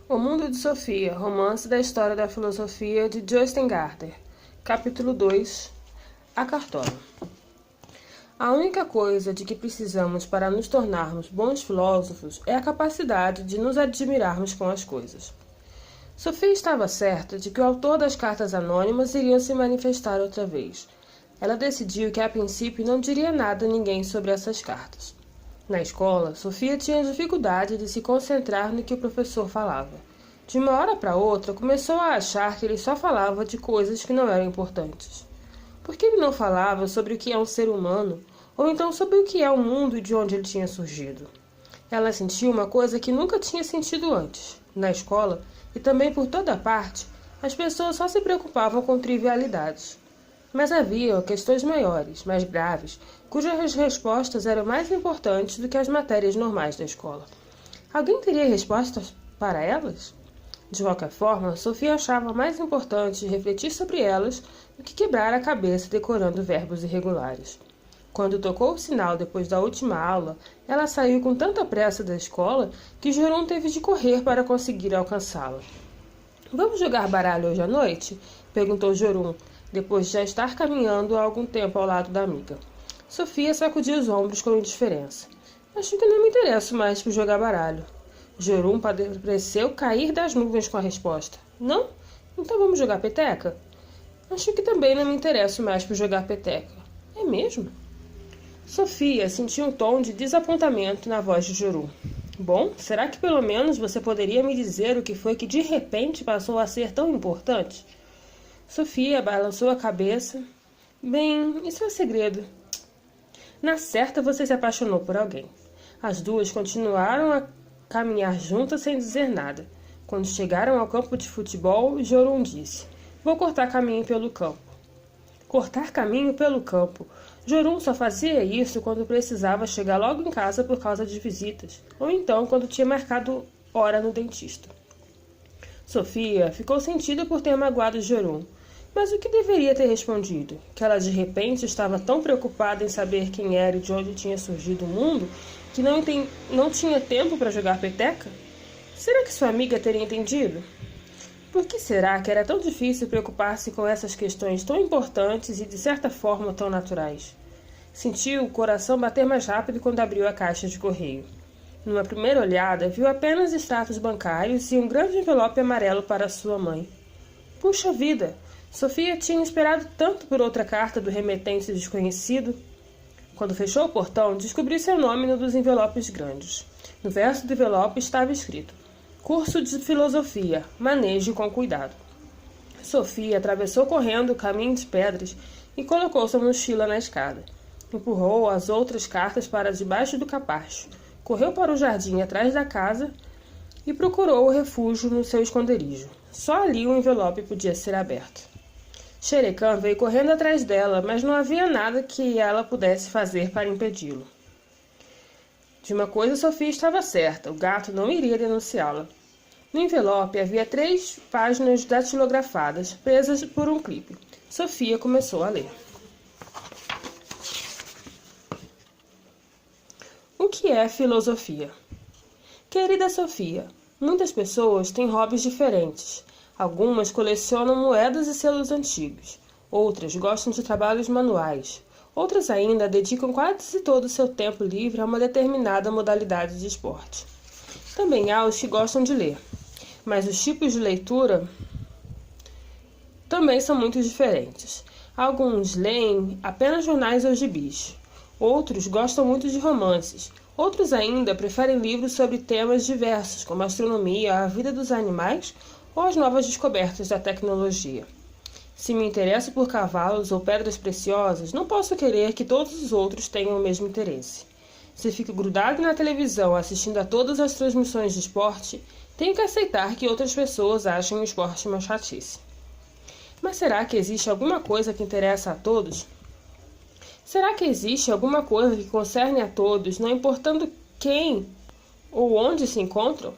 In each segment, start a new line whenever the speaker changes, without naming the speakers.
O Mundo de Sofia, romance da história da filosofia de Joyce Gardner. Capítulo 2. A cartola. A única coisa de que precisamos para nos tornarmos bons filósofos é a capacidade de nos admirarmos com as coisas. Sofia estava certa de que o autor das cartas anônimas iria se manifestar outra vez. Ela decidiu que a princípio não diria nada a ninguém sobre essas cartas. Na escola, Sofia tinha dificuldade de se concentrar no que o professor falava. De uma hora para outra, começou a achar que ele só falava de coisas que não eram importantes. Por que ele não falava sobre o que é um ser humano, ou então sobre o que é o mundo e de onde ele tinha surgido? Ela sentiu uma coisa que nunca tinha sentido antes. Na escola, e também por toda parte, as pessoas só se preocupavam com trivialidades. Mas havia questões maiores, mais graves, cujas respostas eram mais importantes do que as matérias normais da escola. Alguém teria respostas para elas? De qualquer forma, Sofia achava mais importante refletir sobre elas do que quebrar a cabeça decorando verbos irregulares. Quando tocou o sinal depois da última aula, ela saiu com tanta pressa da escola que Jorum teve de correr para conseguir alcançá-la. "Vamos jogar baralho hoje à noite?" perguntou Jorum, depois de já estar caminhando há algum tempo ao lado da amiga. Sofia sacudiu os ombros com indiferença. "Acho que não me interesso mais por jogar baralho." Jorum pareceu cair das nuvens com a resposta. "Não? Então vamos jogar peteca?" "Acho que também não me interesso mais por jogar peteca." "É mesmo?" Sofia sentiu um tom de desapontamento na voz de Jorum. "Bom, será que pelo menos você poderia me dizer o que foi que de repente passou a ser tão importante?" Sofia balançou a cabeça. "Bem, isso é segredo." "Na certa você se apaixonou por alguém." As duas continuaram a caminhar juntas sem dizer nada. Quando chegaram ao campo de futebol, Jorum disse: "Vou cortar caminho pelo campo." Cortar caminho pelo campo. Jorum só fazia isso quando precisava chegar logo em casa por causa de visitas, ou então quando tinha marcado hora no dentista. Sofia ficou sentida por ter magoado Jorum, mas o que deveria ter respondido? Que ela de repente estava tão preocupada em saber quem era e de onde tinha surgido o mundo que não tinha tempo para jogar peteca? Será que sua amiga teria entendido? Por que será que era tão difícil preocupar-se com essas questões tão importantes e de certa forma tão naturais? Sentiu o coração bater mais rápido quando abriu a caixa de correio. Numa primeira olhada, viu apenas extratos bancários e um grande envelope amarelo para sua mãe. Puxa vida! Sofia tinha esperado tanto por outra carta do remetente desconhecido. Quando fechou o portão, descobriu seu nome no dos envelopes grandes. No verso do envelope estava escrito: "Curso de Filosofia, maneje com cuidado." Sofia atravessou correndo o caminho de pedras e colocou sua mochila na escada. Empurrou as outras cartas para debaixo do capacho, correu para o jardim atrás da casa e procurou o refúgio no seu esconderijo. Só ali o envelope podia ser aberto. Xerecã veio correndo atrás dela, mas não havia nada que ela pudesse fazer para impedi-lo. De uma coisa Sofia estava certa: o gato não iria denunciá-la. No envelope havia 3 páginas datilografadas, presas por um clipe. Sofia começou a ler. O que é filosofia? Querida Sofia, muitas pessoas têm hobbies diferentes. Algumas colecionam moedas e selos antigos. Outras gostam de trabalhos manuais. Outras ainda dedicam quase todo o seu tempo livre a uma determinada modalidade de esporte. Também há os que gostam de ler, mas os tipos de leitura também são muito diferentes. Alguns leem apenas jornais ou gibis. Outros gostam muito de romances. Outros ainda preferem livros sobre temas diversos, como astronomia, a vida dos animais ou as novas descobertas da tecnologia. Se me interesso por cavalos ou pedras preciosas, não posso querer que todos os outros tenham o mesmo interesse. Se fico grudado na televisão assistindo a todas as transmissões de esporte, tenho que aceitar que outras pessoas achem o esporte uma chatice. Mas será que existe alguma coisa que interessa a todos? Será que existe alguma coisa que concerne a todos, não importando quem ou onde se encontram?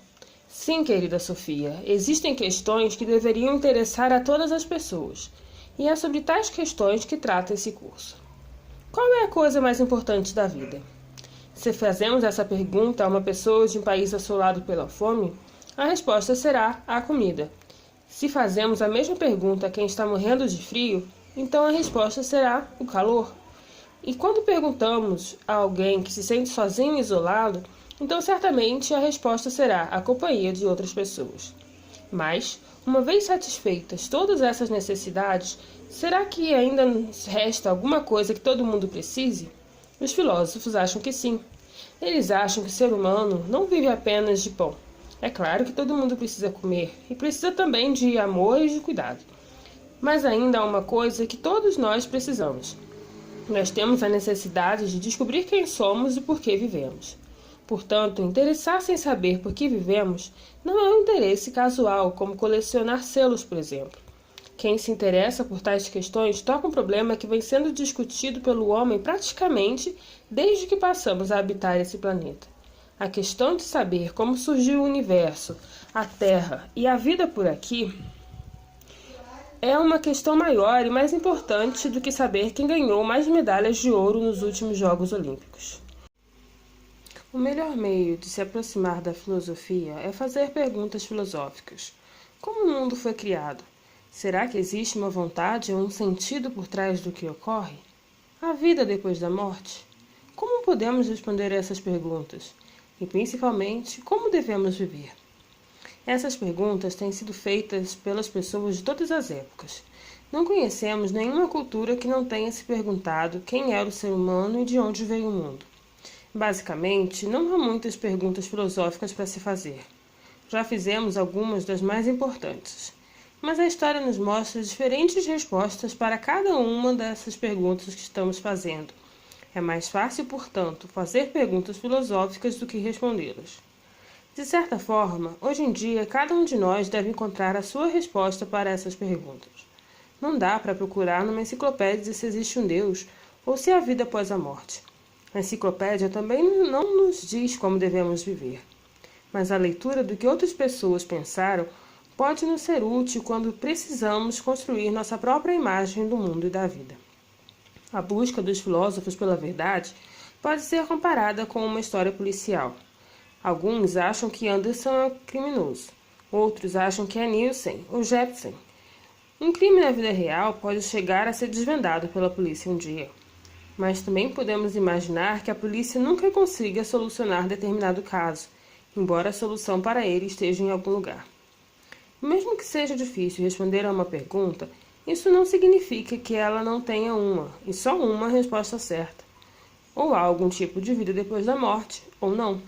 Sim, querida Sofia, existem questões que deveriam interessar a todas as pessoas, e é sobre tais questões que trata esse curso. Qual é a coisa mais importante da vida? Se fazemos essa pergunta a uma pessoa de um país assolado pela fome, A resposta será a comida. Se fazemos a mesma pergunta a quem está morrendo de frio, então a resposta será o calor. E quando perguntamos a alguém que se sente sozinho e isolado, então certamente a resposta será a companhia de outras pessoas. Mas, uma vez satisfeitas todas essas necessidades, será que ainda nos resta alguma coisa que todo mundo precise? Os filósofos acham que sim. Eles acham que o ser humano não vive apenas de pão. É claro que todo mundo precisa comer, e precisa também de amor e de cuidado. Mas ainda há uma coisa que todos nós precisamos. Nós temos a necessidade de descobrir quem somos e por que vivemos. Portanto, interessar-se em saber por que vivemos não é um interesse casual, como colecionar selos, por exemplo. Quem se interessa por tais questões toca um problema que vem sendo discutido pelo homem praticamente desde que passamos a habitar esse planeta. A questão de saber como surgiu o universo, a Terra e a vida por aqui é uma questão maior e mais importante do que saber quem ganhou mais medalhas de ouro nos últimos Jogos Olímpicos. O melhor meio de se aproximar da filosofia é fazer perguntas filosóficas. Como o mundo foi criado? Será que existe uma vontade ou um sentido por trás do que ocorre? A vida depois da morte? Como podemos responder a essas perguntas? E, principalmente, como devemos viver? Essas perguntas têm sido feitas pelas pessoas de todas as épocas. Não conhecemos nenhuma cultura que não tenha se perguntado quem era o ser humano e de onde veio o mundo. Basicamente, não há muitas perguntas filosóficas para se fazer. Já fizemos algumas das mais importantes, mas a história nos mostra diferentes respostas para cada uma dessas perguntas que estamos fazendo. É mais fácil, portanto, fazer perguntas filosóficas do que respondê-las. De certa forma, hoje em dia, cada um de nós deve encontrar a sua resposta para essas perguntas. Não dá para procurar numa enciclopédia se existe um Deus ou se há vida após a morte. A enciclopédia também não nos diz como devemos viver. Mas a leitura do que outras pessoas pensaram pode nos ser útil quando precisamos construir nossa própria imagem do mundo e da vida. A busca dos filósofos pela verdade pode ser comparada com uma história policial. Alguns acham que Anderson é um criminoso, outros acham que é Nielsen ou Jepsen. Um crime na vida real pode chegar a ser desvendado pela polícia um dia, mas também podemos imaginar que a polícia nunca consiga solucionar determinado caso, embora a solução para ele esteja em algum lugar. Mesmo que seja difícil responder a uma pergunta, isso não significa que ela não tenha uma, e só uma resposta certa. Ou há algum tipo de vida depois da morte, ou não.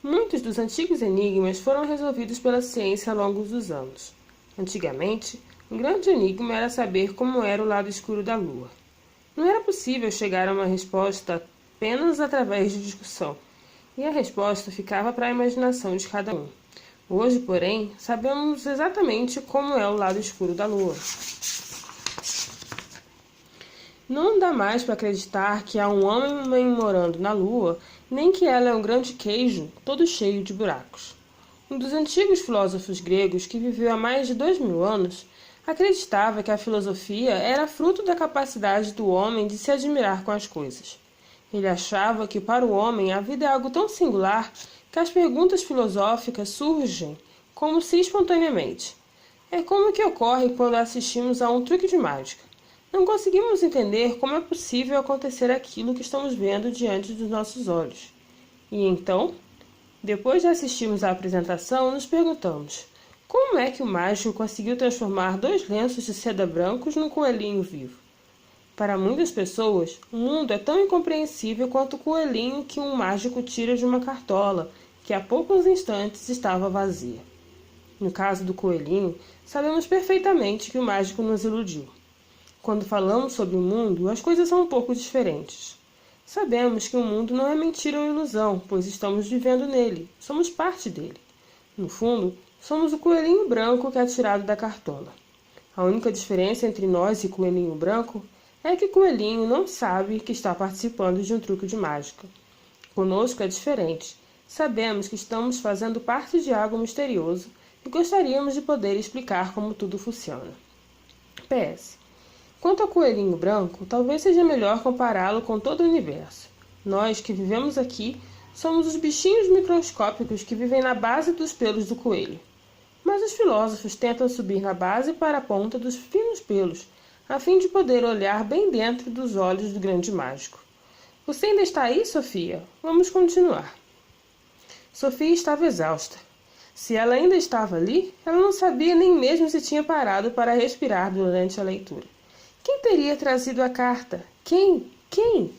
Muitos dos antigos enigmas foram resolvidos pela ciência ao longo dos anos. Antigamente, um grande enigma era saber como era o lado escuro da Lua. Não era possível chegar a uma resposta apenas através de discussão, e a resposta ficava para a imaginação de cada um. Hoje, porém, sabemos exatamente como é o lado escuro da Lua. Não dá mais para acreditar que há um homem morando na Lua, nem que ela é um grande queijo todo cheio de buracos. Um dos antigos filósofos gregos, que viveu há mais de 2000 anos, acreditava que a filosofia era fruto da capacidade do homem de se admirar com as coisas. Ele achava que para o homem a vida é algo tão singular que as perguntas filosóficas surgem como se espontaneamente. É como que ocorre quando assistimos a um truque de mágica. Não conseguimos entender como é possível acontecer aquilo que estamos vendo diante dos nossos olhos. E então, depois de assistirmos à apresentação, nos perguntamos: como é que o mágico conseguiu transformar 2 lenços de seda brancos num coelhinho vivo? Para muitas pessoas, o mundo é tão incompreensível quanto o coelhinho que um mágico tira de uma cartola, que há poucos instantes estava vazia. No caso do coelhinho, sabemos perfeitamente que o mágico nos iludiu. Quando falamos sobre o mundo, as coisas são um pouco diferentes. Sabemos que o mundo não é mentira ou ilusão, pois estamos vivendo nele, somos parte dele. No fundo, somos o coelhinho branco que é tirado da cartola. A única diferença entre nós e coelhinho branco é que coelhinho não sabe que está participando de um truque de mágica. Conosco é diferente. Sabemos que estamos fazendo parte de algo misterioso e gostaríamos de poder explicar como tudo funciona. PS. Quanto ao coelhinho branco, talvez seja melhor compará-lo com todo o universo. Nós que vivemos aqui Somos os bichinhos microscópicos que vivem na base dos pelos do coelho. Mas os filósofos tentam subir na base para a ponta dos finos pelos, a fim de poder olhar bem dentro dos olhos do grande mágico. Você ainda está aí, Sofia? Vamos continuar. Sofia estava exausta. Se ela ainda estava ali, ela não sabia nem mesmo se tinha parado para respirar durante a leitura. Quem teria trazido a carta? Quem? Quem?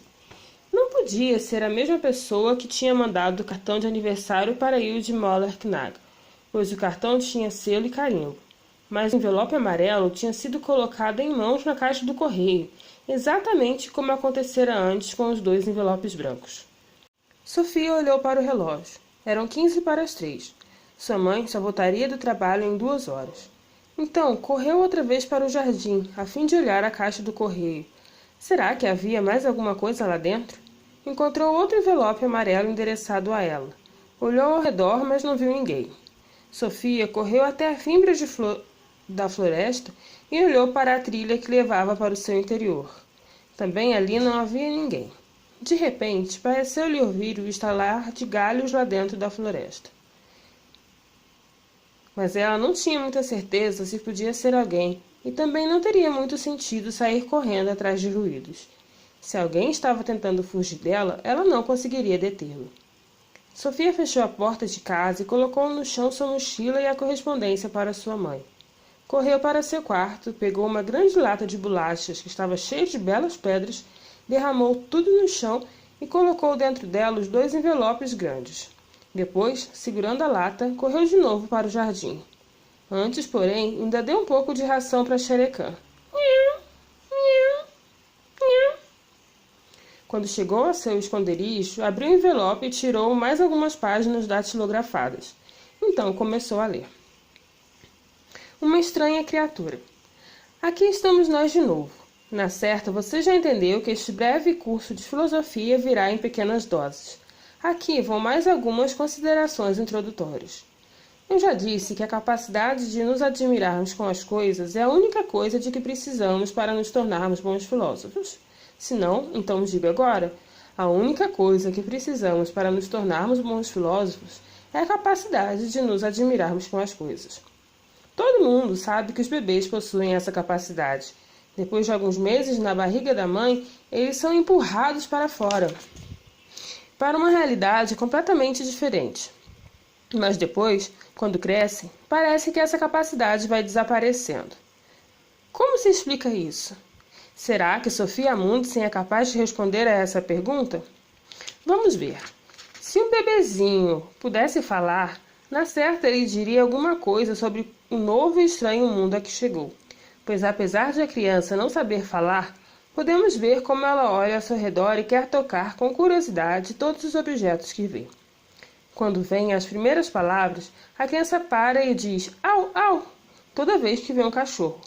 Não podia ser a mesma pessoa que tinha mandado o cartão de aniversário para Hilde Moller-Knag, pois o cartão tinha selo e carimbo. Mas o envelope amarelo tinha sido colocado em mãos na caixa do correio, exatamente como acontecera antes com os 2 envelopes brancos. Sofia olhou para o relógio. Eram 15 para as 3. Sua mãe só voltaria do trabalho em 2 horas. Então, correu outra vez para o jardim, a fim de olhar a caixa do correio. Será que havia mais alguma coisa lá dentro? Encontrou outro envelope amarelo endereçado a ela. Olhou ao redor, mas não viu ninguém. Sofia correu até a fimbre da floresta e olhou para a trilha que levava para o seu interior. Também ali não havia ninguém. De repente, pareceu-lhe ouvir o estalar de galhos lá dentro da floresta. Mas ela não tinha muita certeza se podia ser alguém, e também não teria muito sentido sair correndo atrás de ruídos. Se alguém estava tentando fugir dela, ela não conseguiria detê-lo. Sofia fechou a porta de casa e colocou no chão sua mochila e a correspondência para sua mãe. Correu para seu quarto, pegou uma grande lata de bolachas que estava cheia de belas pedras, derramou tudo no chão e colocou dentro dela os 2 envelopes grandes. Depois, segurando a lata, correu de novo para o jardim. Antes, porém, ainda deu um pouco de ração para Xerecã. Quando chegou a seu esconderijo, abriu o envelope e tirou mais algumas páginas datilografadas. Então começou a ler. Uma estranha criatura. Aqui estamos nós de novo. Na certa, você já entendeu que este breve curso de filosofia virá em pequenas doses. Aqui vão mais algumas considerações introdutórias. Eu já disse que a capacidade de nos admirarmos com as coisas é a única coisa de que precisamos para nos tornarmos bons filósofos. Se não, então digo agora, a única coisa que precisamos para nos tornarmos bons filósofos é a capacidade de nos admirarmos com as coisas. Todo mundo sabe que os bebês possuem essa capacidade. Depois de alguns meses na barriga da mãe, eles são empurrados para fora, para uma realidade completamente diferente. Mas depois, quando crescem, parece que essa capacidade vai desaparecendo. Como se explica isso? Será que Sofia Amundsen é capaz de responder a essa pergunta? Vamos ver. Se um bebezinho pudesse falar, na certa ele diria alguma coisa sobre o novo e estranho mundo a que chegou. Pois apesar de a criança não saber falar, podemos ver como ela olha ao seu redor e quer tocar com curiosidade todos os objetos que vê. Quando vêm as primeiras palavras, a criança para e diz "au, au", toda vez que vê um cachorro.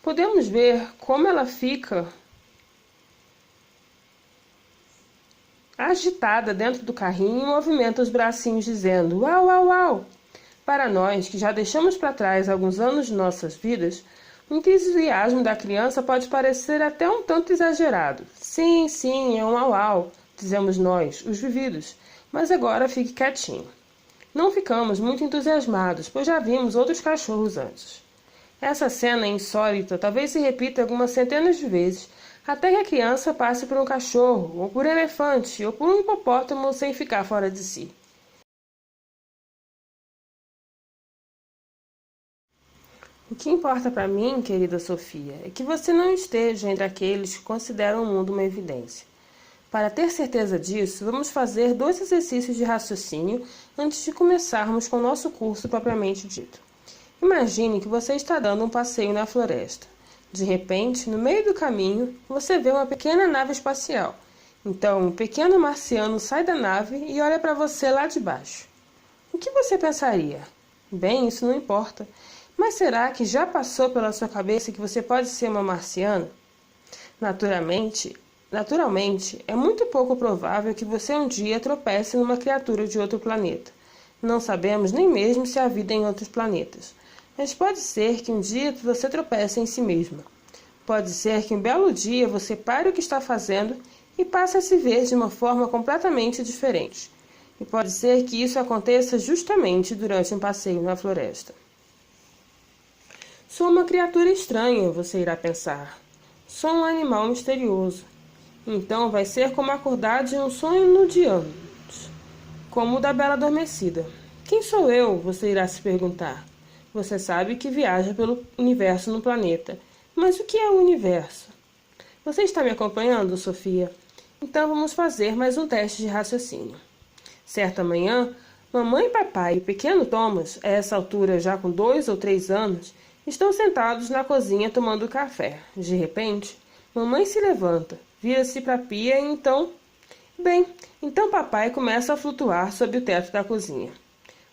Podemos ver como ela fica agitada dentro do carrinho e movimenta os bracinhos dizendo "uau, uau, uau". Para nós, que já deixamos para trás alguns anos de nossas vidas, o entusiasmo da criança pode parecer até um tanto exagerado. Sim, sim, é um au, au, dizemos nós, os vividos, mas agora fique quietinho. Não ficamos muito entusiasmados, pois já vimos outros cachorros antes. Essa cena insólita talvez se repita algumas centenas de vezes, até que a criança passe por um cachorro, ou por um elefante, ou por um hipopótamo sem ficar fora de si. O que importa para mim, querida Sofia, é que você não esteja entre aqueles que consideram o mundo uma evidência. Para ter certeza disso, vamos fazer 2 exercícios de raciocínio antes de começarmos com o nosso curso propriamente dito. Imagine que você está dando um passeio na floresta. De repente, no meio do caminho, você vê uma pequena nave espacial. Então, um pequeno marciano sai da nave e olha para você lá de baixo. O que você pensaria? Bem, isso não importa. Mas será que já passou pela sua cabeça que você pode ser uma marciana? Naturalmente, é muito pouco provável que você um dia tropece numa criatura de outro planeta. Não sabemos nem mesmo se há vida em outros planetas. Mas pode ser que um dia você tropece em si mesma. Pode ser que um belo dia você pare o que está fazendo e passe a se ver de uma forma completamente diferente. E pode ser que isso aconteça justamente durante um passeio na floresta. Sou uma criatura estranha, você irá pensar. Sou um animal misterioso. Então vai ser como acordar de um sonho nudiante, como o da Bela Adormecida. Quem sou eu? Você irá se perguntar. Você sabe que viaja pelo universo no planeta. Mas o que é o universo? Você está me acompanhando, Sofia? Então vamos fazer mais um teste de raciocínio. Certa manhã, mamãe e papai e o pequeno Thomas, a essa altura já com 2 ou 3 anos, estão sentados na cozinha tomando café. De repente, mamãe se levanta, vira-se para a pia e então... Então papai começa a flutuar sob o teto da cozinha.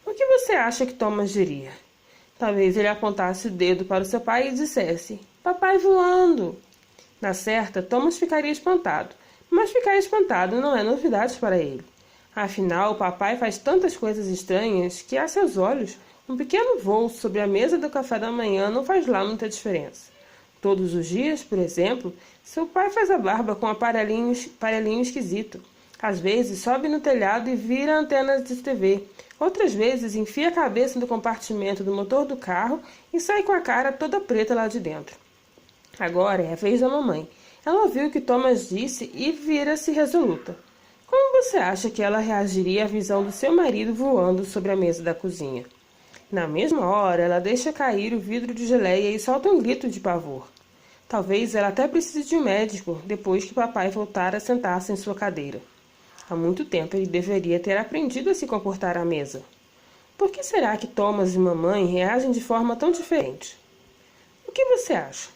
O que você acha que Thomas diria? Talvez ele apontasse o dedo para o seu pai e dissesse: Papai voando! Na certa, Thomas ficaria espantado, mas ficar espantado não é novidade para ele. Afinal, o papai faz tantas coisas estranhas que, a seus olhos, um pequeno voo sobre a mesa do café da manhã não faz lá muita diferença. Todos os dias, por exemplo, seu pai faz a barba com um aparelhinho esquisito. Às vezes, sobe no telhado e vira antenas de TV. Outras vezes, enfia a cabeça no compartimento do motor do carro e sai com a cara toda preta lá de dentro. Agora é a vez da mamãe. Ela ouviu o que Thomas disse e vira-se resoluta. Como você acha que ela reagiria à visão do seu marido voando sobre a mesa da cozinha? Na mesma hora, ela deixa cair o vidro de geleia e solta um grito de pavor. Talvez ela até precise de um médico depois que papai voltar a sentar-se em sua cadeira. Há muito tempo ele deveria ter aprendido a se comportar à mesa. Por que será que Thomas e mamãe reagem de forma tão diferente? O que você acha?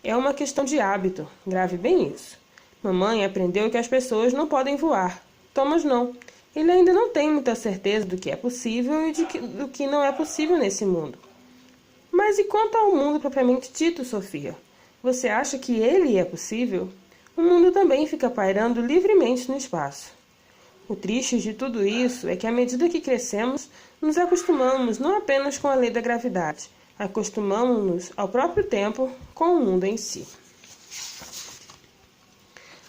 É uma questão de hábito, grave bem isso. Mamãe aprendeu que as pessoas não podem voar. Thomas não. Ele ainda não tem muita certeza do que é possível e do que não é possível nesse mundo. Mas e quanto ao mundo propriamente dito, Sofia? Você acha que ele é possível? O mundo também fica pairando livremente no espaço. O triste de tudo isso é que, à medida que crescemos, nos acostumamos não apenas com a lei da gravidade, acostumamos-nos ao próprio tempo com o mundo em si.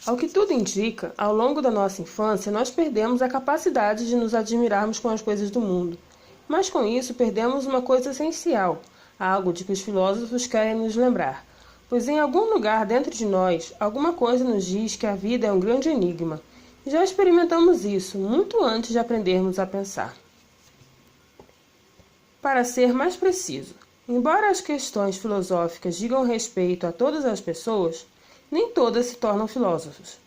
Ao que tudo indica, ao longo da nossa infância, nós perdemos a capacidade de nos admirarmos com as coisas do mundo. Mas com isso perdemos uma coisa essencial, algo de que os filósofos querem nos lembrar. Pois em algum lugar dentro de nós, alguma coisa nos diz que a vida é um grande enigma. Já experimentamos isso muito antes de aprendermos a pensar. Para ser mais preciso, embora as questões filosóficas digam respeito a todas as pessoas, nem todas se tornam filósofos.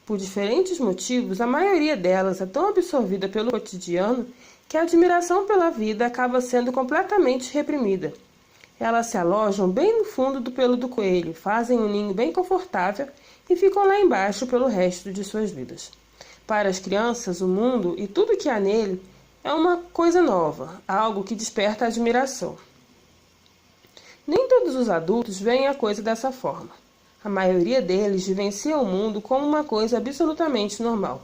Por diferentes motivos, a maioria delas é tão absorvida pelo cotidiano que a admiração pela vida acaba sendo completamente reprimida. Elas se alojam bem no fundo do pelo do coelho, fazem um ninho bem confortável e ficam lá embaixo pelo resto de suas vidas. Para as crianças, o mundo e tudo que há nele é uma coisa nova, algo que desperta admiração. Nem todos os adultos veem a coisa dessa forma. A maioria deles vivencia o mundo como uma coisa absolutamente normal.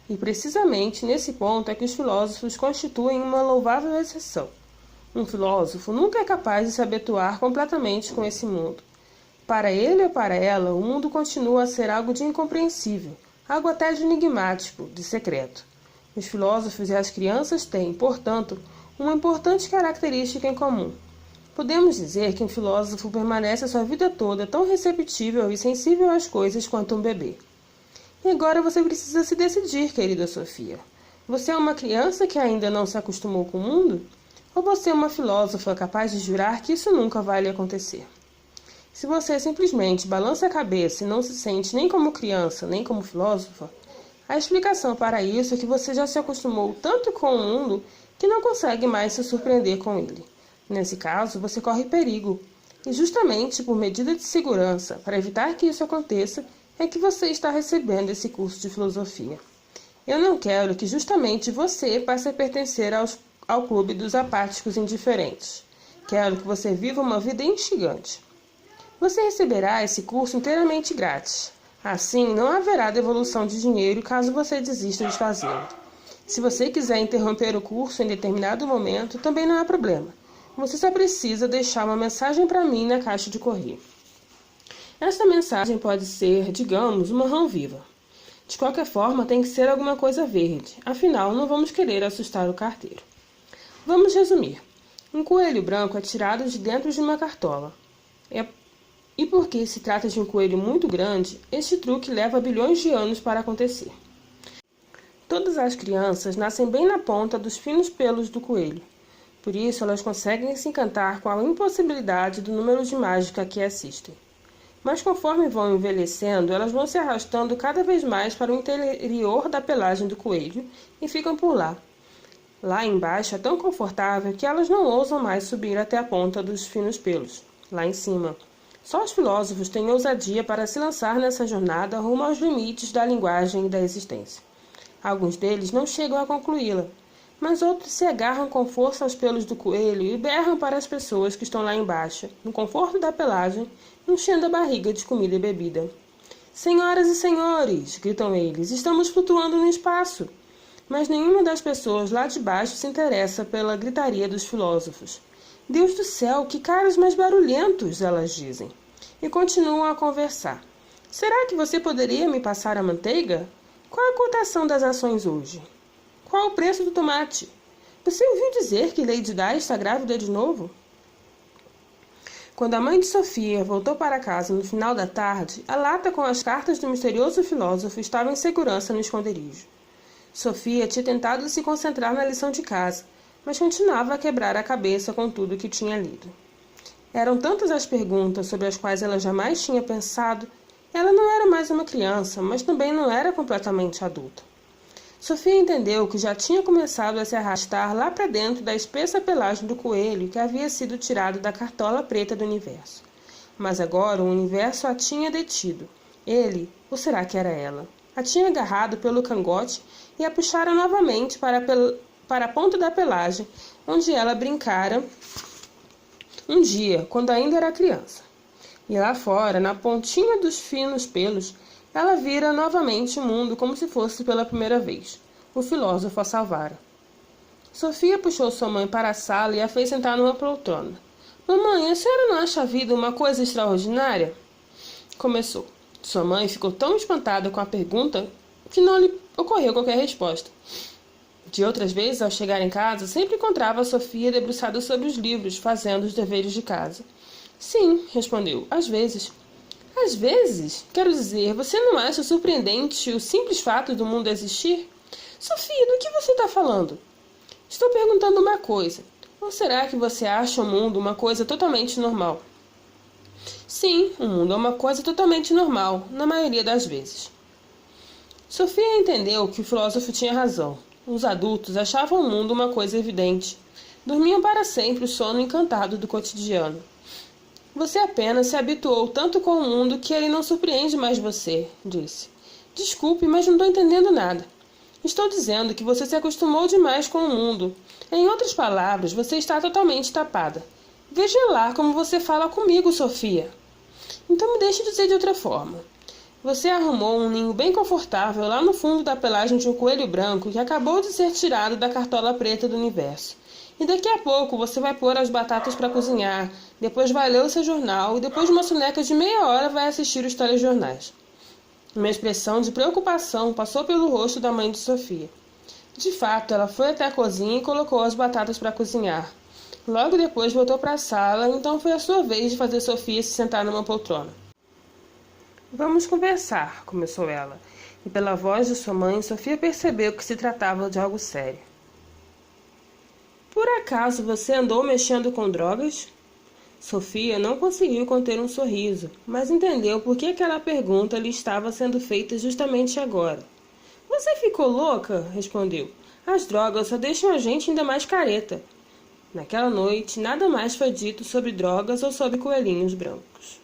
E precisamente nesse ponto é que os filósofos constituem uma louvável exceção. Um filósofo nunca é capaz de se habituar completamente com esse mundo. Para ele ou para ela, o mundo continua a ser algo de incompreensível, algo até de enigmático, de secreto. Os filósofos e as crianças têm, portanto, uma importante característica em comum. Podemos dizer que um filósofo permanece a sua vida toda tão receptível e sensível às coisas quanto um bebê. E agora você precisa se decidir, querida Sofia. Você é uma criança que ainda não se acostumou com o mundo? Ou você é uma filósofa capaz de jurar que isso nunca vai lhe acontecer? Se você simplesmente balança a cabeça e não se sente nem como criança, nem como filósofa, a explicação para isso é que você já se acostumou tanto com o mundo que não consegue mais se surpreender com ele. Nesse caso, você corre perigo. E justamente por medida de segurança, para evitar que isso aconteça, é que você está recebendo esse curso de filosofia. Eu não quero que justamente você passe a pertencer ao clube dos apáticos indiferentes. Quero que você viva uma vida instigante. Você receberá esse curso inteiramente grátis. Assim, não haverá devolução de dinheiro caso você desista de fazê-lo. Se você quiser interromper o curso em determinado momento, também não há problema. Você só precisa deixar uma mensagem para mim na caixa de correio. Esta mensagem pode ser, digamos, uma rã viva. De qualquer forma, tem que ser alguma coisa verde. Afinal, não vamos querer assustar o carteiro. Vamos resumir. Um coelho branco é tirado de dentro de uma cartola. E porque se trata de um coelho muito grande, este truque leva bilhões de anos para acontecer. Todas as crianças nascem bem na ponta dos finos pelos do coelho. Por isso, elas conseguem se encantar com a impossibilidade do número de mágica que assistem. Mas conforme vão envelhecendo, elas vão se arrastando cada vez mais para o interior da pelagem do coelho e ficam por lá. Lá embaixo é tão confortável que elas não ousam mais subir até a ponta dos finos pelos, lá em cima. Só os filósofos têm ousadia para se lançar nessa jornada rumo aos limites da linguagem e da existência. Alguns deles não chegam a concluí-la, mas outros se agarram com força aos pelos do coelho e berram para as pessoas que estão lá embaixo, no conforto da pelagem, enchendo a barriga de comida e bebida. Senhoras e senhores, gritam eles, estamos flutuando no espaço. Mas nenhuma das pessoas lá de baixo se interessa pela gritaria dos filósofos. Deus do céu, que caras mais barulhentos, elas dizem. E continuam a conversar. Será que você poderia me passar a manteiga? Qual a cotação das ações hoje? Qual o preço do tomate? Você ouviu dizer que Lady Di está grávida de novo? Quando a mãe de Sofia voltou para casa no final da tarde, a lata com as cartas do misterioso filósofo estava em segurança no esconderijo. Sofia tinha tentado se concentrar na lição de casa, mas continuava a quebrar a cabeça com tudo que tinha lido. Eram tantas as perguntas sobre as quais ela jamais tinha pensado. Ela não era mais uma criança, mas também não era completamente adulta. Sofia entendeu que já tinha começado a se arrastar lá para dentro da espessa pelagem do coelho que havia sido tirado da cartola preta do universo. Mas agora o universo a tinha detido. Ele, ou será que era ela, a tinha agarrado pelo cangote e a puxara novamente para a ponta da pelagem, onde ela brincara um dia, quando ainda era criança. E lá fora, na pontinha dos finos pelos, ela vira novamente o mundo como se fosse pela primeira vez. O filósofo a salvara. Sofia puxou sua mãe para a sala e a fez sentar numa poltrona. Mamãe, a senhora não acha a vida uma coisa extraordinária? Começou. Sua mãe ficou tão espantada com a pergunta que não lhe ocorreu qualquer resposta. De outras vezes, ao chegar em casa, sempre encontrava a Sofia debruçada sobre os livros, fazendo os deveres de casa. Sim, respondeu, às vezes. Às vezes? Quero dizer, você não acha surpreendente o simples fato do mundo existir? Sofia, do que você está falando? Estou perguntando uma coisa. Ou será que você acha o mundo uma coisa totalmente normal? Sim, o mundo é uma coisa totalmente normal, na maioria das vezes. Sofia entendeu que o filósofo tinha razão. Os adultos achavam o mundo uma coisa evidente. Dormiam para sempre o sono encantado do cotidiano. Você apenas se habituou tanto com o mundo que ele não surpreende mais você, disse. Desculpe, mas não estou entendendo nada. Estou dizendo que você se acostumou demais com o mundo. Em outras palavras, você está totalmente tapada. Veja lá como você fala comigo, Sofia. Então me deixe dizer de outra forma. Você arrumou um ninho bem confortável lá no fundo da pelagem de um coelho branco que acabou de ser tirado da cartola preta do universo. E daqui a pouco você vai pôr as batatas para cozinhar, depois vai ler o seu jornal e depois de uma soneca de meia hora vai assistir os telejornais. Uma expressão de preocupação passou pelo rosto da mãe de Sofia. De fato, ela foi até a cozinha e colocou as batatas para cozinhar. Logo depois voltou para a sala, então foi a sua vez de fazer Sofia se sentar numa poltrona. Vamos conversar, começou ela, e pela voz de sua mãe, Sofia percebeu que se tratava de algo sério. Por acaso você andou mexendo com drogas? Sofia não conseguiu conter um sorriso, mas entendeu por que aquela pergunta lhe estava sendo feita justamente agora. Você ficou louca? Respondeu. As drogas só deixam a gente ainda mais careta. Naquela noite, nada mais foi dito sobre drogas ou sobre coelhinhos brancos.